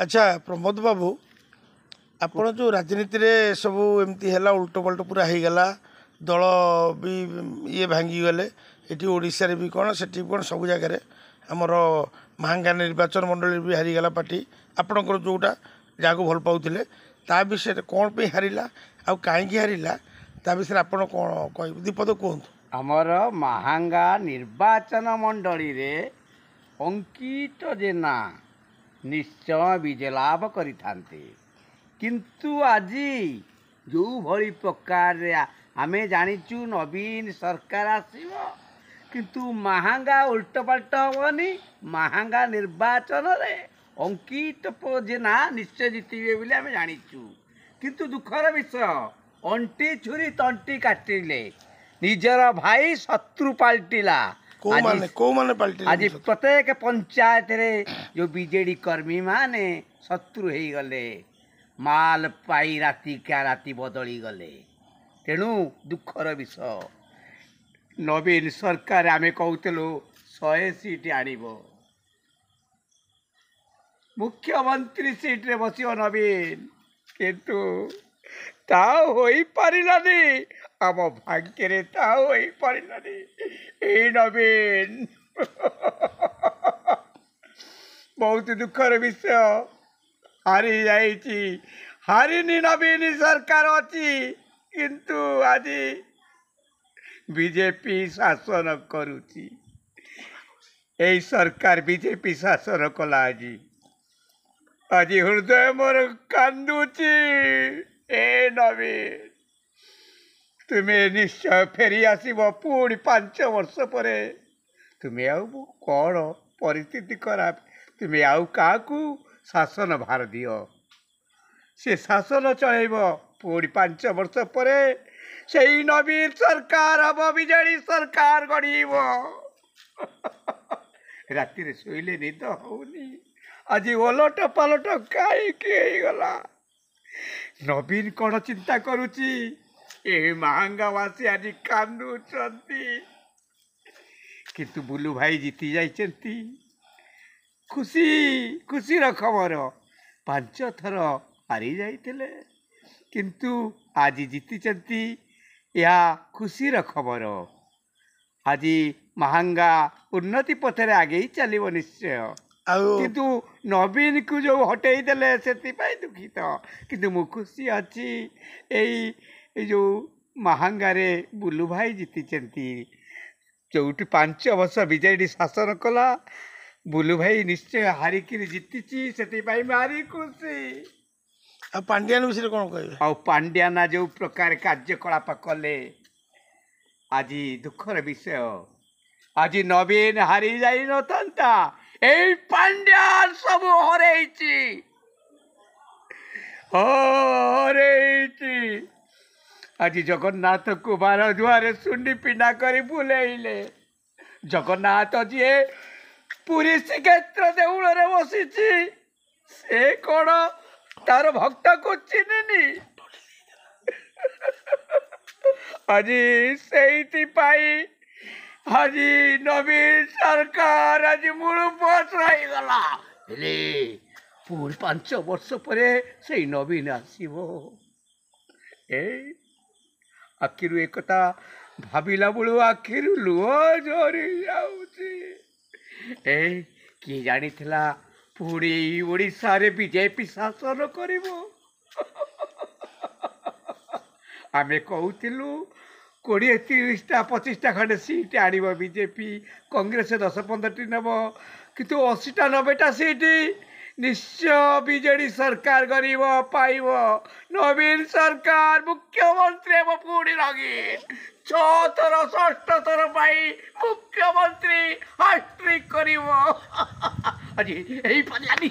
अच्छा प्रमोद बाबू आपण जो राजनीति रे सब एमती है उल्ट पल्ट पूरा हो गला दल भी ये भांगी गले ये ओडिशा रे भी कौन से कौन सब जगह आमर महांगा निर्वाचन मंडली भी हारीगला पार्टी आपणकर जोटा जहाँ भल पाते ता विषय कौन पे हारिला आ कहीं हारिला ता विषय आप कौन कह दीपद कहतु आमर महांगा निर्वाचन मंडली रे अंकित जेना निश्चय विजय लाभ करिथान्ते किंतु आज जो भली प्रकार आमे जानिचु नवीन सरकार आसीबो किंतु महांगा उल्टपाल्ट हेबनी महांगा निर्वाचन रे अंकित जेना निश्चय जीतिबे बोली आमे जानिचु किंतु दुखर विषय अंटी छुरी तंटी काटिले निजर भाई शत्रु पाल्टिला आज प्रत्येक पंचायत रे जो बीजेडी कर्मी माने शत्रु हो गले माल पाई राति क्या राति बदली गले तेणु दुखर विषय नवीन सरकार आमे कहूलु 100 सीट आनिबो मुख्यमंत्री सीट रे बसियो नवीन किंतु ता होई पारिलानी आम भाग्य रे ता होई पारिलानी ए नवीन बहुत दुखर विषय हारी जाइछि हारिनी नवीन सरकार अच्छी किंतु आज बीजेपी शासन करुची ए सरकार बीजेपी शासन कला आज हृदय मोर कांदुची ए नवीन तुम्हें निश्चय फेरी आसब पुणी 5 वर्ष पर तुम्हें आउ कौन परिस्थिति खराब तुम्हें आउ क्या शासन भार दियो से शासन चलेब पुणी 5 वर्ष पर से नवीन सरकार हम विजेडी सरकार गढ़ब राति शोले निद होनी आज ओलट पालट कहीं गला नवीन कौन चिंता करुची ए महांगावासी आज कांदुचंती किंतु बुलू भाई जीति जाइछंती खुशी खुशी खबर 5 थर हारी जाइतिले किंतु आज जीतिचंती या खुशी खबर आज महांगा उन्नति पथरे आगे चलिव निश्चय किंतु नवीन को जो हटई देले से दुखित किंतु मु खुशी अच्छी जो महांगारे बुलू भाई जीतिचंती चौटी 5 वर्ष बीजेडी शासन कला बुलू भाई निश्चय हारिक जीति से मारी खुशी पांड्यान विषय कौन कह आ पांड्याना जो प्रकार कार्यकलाप कले आज दुखर विषय आज नवीन हारी जाई नता ए पांड्यान सब हरैची आज जगन्नाथ को 12 दुआरे सुंडी पिना कर बुलेइले जगन्नाथ जी पुरी श्रीक्षेत्र देउल रे बसी से कौन तार भक्त को चिन्हनी आज से आज नवीन सरकार आज मूल बस रही गला पुणी 5 वर्ष पर से नवीन आसो आखिर एक भाविला बेलू आखिर लुह झरी जाऊँगी किए जानी पुणी ओडिशा रे बीजेपी शासन करिबो आमे कहूतिलु 20-30टा 25टा खंडे सीट आनिबो बीजेपी कांग्रेस 10-15टी नब किंतु 80टा 90टा सीट निश्चय बीजेडी सरकार गरीब पाइब नवीन सरकार मुख्यमंत्री पुणी नवीन 6 थर 6 थर पाई मुख्यमंत्री हैट्रिक करिब आज यही पानी